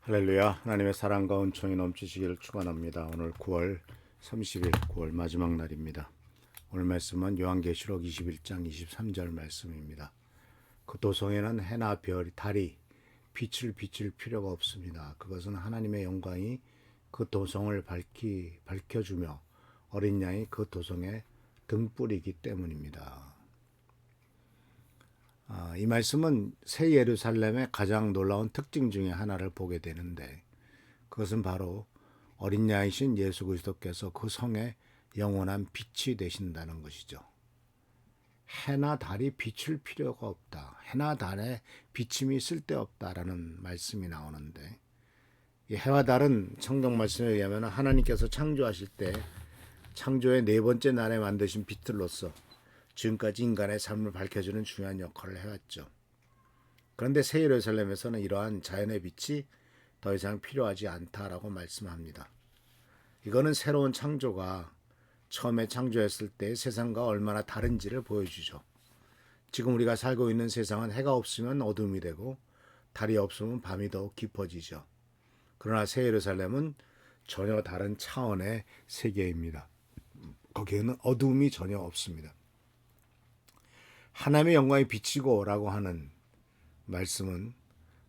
할렐루야. 하나님의 사랑과 은총이 넘치시기를 축원합니다. 오늘 9월 30일 9월 마지막 날입니다. 오늘 말씀은 요한계시록 21장 23절 말씀입니다. 그 도성에는 해나 별, 달이 빛을 비칠 필요가 없습니다. 그것은 하나님의 영광이 그 도성을 밝혀주며 어린 양이 그 도성의 등불이기 때문입니다. 이 말씀은 새 예루살렘의 가장 놀라운 특징 중에 하나를 보게 되는데, 그것은 바로 어린 양이신 예수 그리스도께서 그 성에 영원한 빛이 되신다는 것이죠. 해나 달이 비출 필요가 없다. 해나 달의 비침이 쓸데없다라는 말씀이 나오는데, 이 해와 달은 성경 말씀에 의하면 하나님께서 창조하실 때 창조의 네 번째 날에 만드신 빛들로서 지금까지 인간의 삶을 밝혀주는 중요한 역할을 해왔죠. 그런데 새 예루살렘에서는 이러한 자연의 빛이 더 이상 필요하지 않다라고 말씀합니다. 이거는 새로운 창조가 처음에 창조했을 때 세상과 얼마나 다른지를 보여주죠. 지금 우리가 살고 있는 세상은 해가 없으면 어둠이 되고 달이 없으면 밤이 더욱 깊어지죠. 그러나 새 예루살렘은 전혀 다른 차원의 세계입니다. 거기에는 어둠이 전혀 없습니다. 하나님의 영광이 비치고 라고 하는 말씀은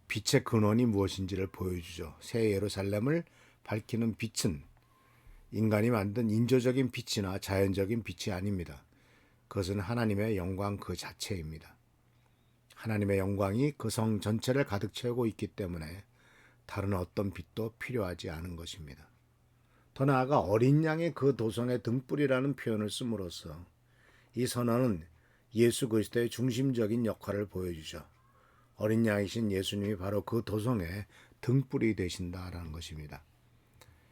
빛의 근원이 무엇인지를 보여주죠. 새 예루살렘을 밝히는 빛은 인간이 만든 인조적인 빛이나 자연적인 빛이 아닙니다. 그것은 하나님의 영광 그 자체입니다. 하나님의 영광이 그 성 전체를 가득 채우고 있기 때문에 다른 어떤 빛도 필요하지 않은 것입니다. 더 나아가 어린 양의 그 도성의 등불이라는 표현을 씀으로써 이 선언은 예수 그리스도의 중심적인 역할을 보여주죠. 어린 양이신 예수님이 바로 그 도성의 등불이 되신다라는 것입니다.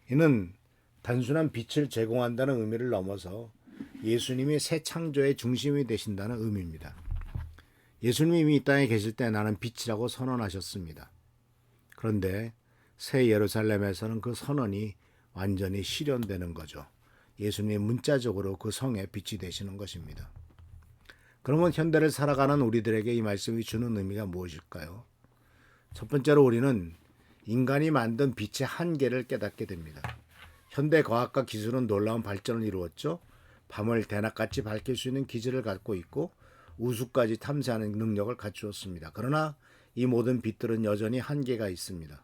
이는 단순한 빛을 제공한다는 의미를 넘어서 예수님이 새 창조의 중심이 되신다는 의미입니다. 예수님이 이 땅에 계실 때 나는 빛이라고 선언하셨습니다. 그런데 새 예루살렘에서는 그 선언이 완전히 실현되는 거죠. 예수님이 문자적으로 그 성에 빛이 되시는 것입니다. 그러면 현대를 살아가는 우리들에게 이 말씀이 주는 의미가 무엇일까요? 첫 번째로 우리는 인간이 만든 빛의 한계를 깨닫게 됩니다. 현대 과학과 기술은 놀라운 발전을 이루었죠. 밤을 대낮같이 밝힐 수 있는 기질을 갖고 있고 우주까지 탐사하는 능력을 갖추었습니다. 그러나 이 모든 빛들은 여전히 한계가 있습니다.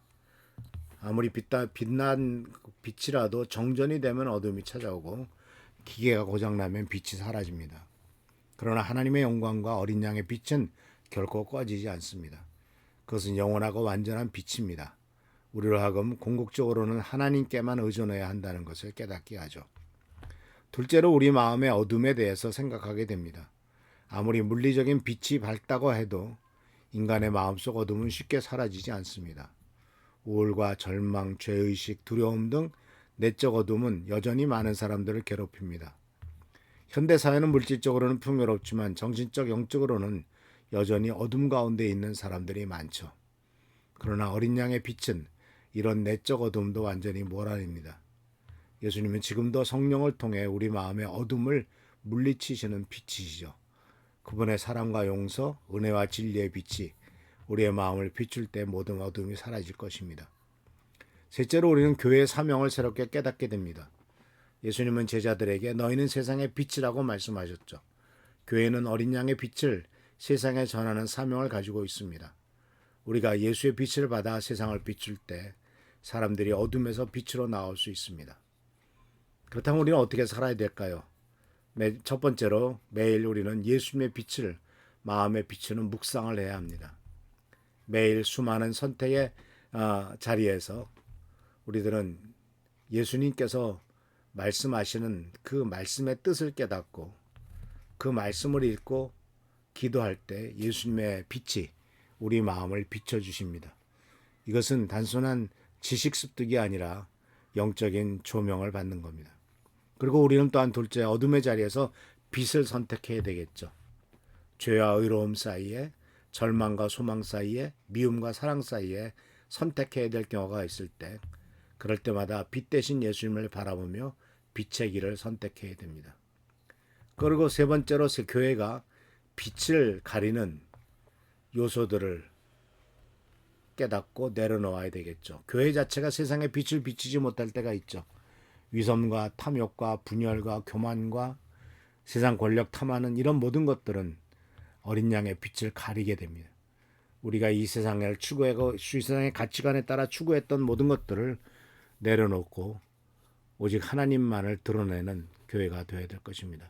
아무리 빛난 빛이라도 정전이 되면 어둠이 찾아오고 기계가 고장나면 빛이 사라집니다. 그러나 하나님의 영광과 어린 양의 빛은 결코 꺼지지 않습니다. 그것은 영원하고 완전한 빛입니다. 우리로 하여금 궁극적으로는 하나님께만 의존해야 한다는 것을 깨닫게 하죠. 둘째로 우리 마음의 어둠에 대해서 생각하게 됩니다. 아무리 물리적인 빛이 밝다고 해도 인간의 마음속 어둠은 쉽게 사라지지 않습니다. 우울과 절망, 죄의식, 두려움 등 내적 어둠은 여전히 많은 사람들을 괴롭힙니다. 현대사회는 물질적으로는 풍요롭지만 정신적, 영적으로는 여전히 어둠 가운데 있는 사람들이 많죠. 그러나 어린 양의 빛은 이런 내적 어둠도 완전히 몰아냅니다. 예수님은 지금도 성령을 통해 우리 마음의 어둠을 물리치시는 빛이시죠. 그분의 사랑과 용서, 은혜와 진리의 빛이 우리의 마음을 비출 때 모든 어둠이 사라질 것입니다. 셋째로 우리는 교회의 사명을 새롭게 깨닫게 됩니다. 예수님은 제자들에게 너희는 세상의 빛이라고 말씀하셨죠. 교회는 어린 양의 빛을 세상에 전하는 사명을 가지고 있습니다. 우리가 예수의 빛을 받아 세상을 비출 때 사람들이 어둠에서 빛으로 나올 수 있습니다. 그렇다면 우리는 어떻게 살아야 될까요? 첫 번째로 매일 우리는 예수님의 빛을 마음에 비추는 묵상을 해야 합니다. 매일 수많은 선택의 자리에서 우리들은 예수님께서 말씀하시는 그 말씀의 뜻을 깨닫고 그 말씀을 읽고 기도할 때 예수님의 빛이 우리 마음을 비춰주십니다. 이것은 단순한 지식 습득이 아니라 영적인 조명을 받는 겁니다. 그리고 우리는 또한 둘째, 어둠의 자리에서 빛을 선택해야 되겠죠. 죄와 의로움 사이에, 절망과 소망 사이에, 미움과 사랑 사이에 선택해야 될 경우가 있을 때, 그럴 때마다 빛 대신 예수님을 바라보며 빛의 길을 선택해야 됩니다. 그리고 세 번째로 교회가 빛을 가리는 요소들을 깨닫고 내려놓아야 되겠죠. 교회 자체가 세상에 빛을 비치지 못할 때가 있죠. 위선과 탐욕과 분열과 교만과 세상 권력 탐하는 이런 모든 것들은 어린 양의 빛을 가리게 됩니다. 우리가 이 세상을 추구하고 이 세상의 가치관에 따라 추구했던 모든 것들을 내려놓고 오직 하나님만을 드러내는 교회가 되어야 될 것입니다.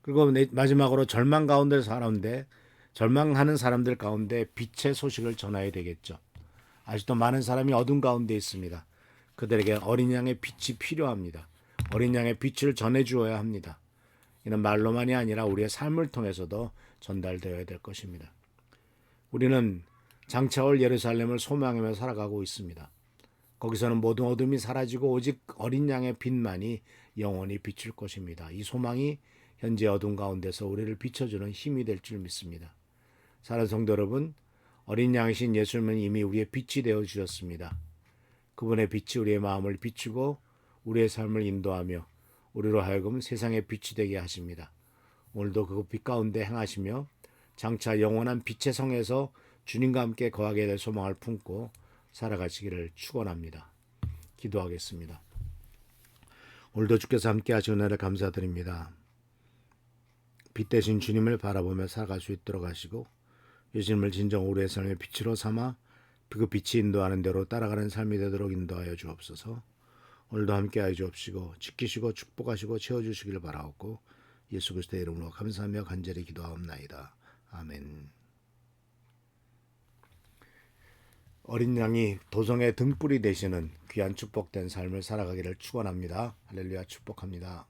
그리고 마지막으로 절망 가운데 살아온데 절망하는 사람들 가운데 빛의 소식을 전해야 되겠죠. 아직도 많은 사람이 어둠 가운데 있습니다. 그들에게 어린 양의 빛이 필요합니다. 어린 양의 빛을 전해 주어야 합니다. 이는 말로만이 아니라 우리의 삶을 통해서도 전달되어야 될 것입니다. 우리는 장차 올 예루살렘을 소망하며 살아가고 있습니다. 거기서는 모든 어둠이 사라지고 오직 어린 양의 빛만이 영원히 비출 것입니다. 이 소망이 현재 어둠 가운데서 우리를 비춰주는 힘이 될 줄 믿습니다. 사랑하는 성도 여러분, 어린 양이신 예수님은 이미 우리의 빛이 되어 주셨습니다. 그분의 빛이 우리의 마음을 비추고 우리의 삶을 인도하며 우리로 하여금 세상의 빛이 되게 하십니다. 오늘도 그 빛 가운데 행하시며 장차 영원한 빛의 성에서 주님과 함께 거하게 될 소망을 품고 살아가시기를 축원합니다. 기도하겠습니다. 오늘도 주께서 함께 하신 은혜를 감사드립니다. 빛 대신 주님을 바라보며 살아갈 수 있도록 하시고 예수님을 진정 우리의 삶의 빛으로 삼아 그 빛이 인도하는 대로 따라가는 삶이 되도록 인도하여 주옵소서. 오늘도 함께하여 주옵시고 지키시고 축복하시고 채워주시길 바라옵고 예수 그리스도의 이름으로 감사하며 간절히 기도하옵나이다. 아멘. 어린 양이 도성의 등불이 되시는 귀한 축복된 삶을 살아가기를 축원합니다. 할렐루야 축복합니다.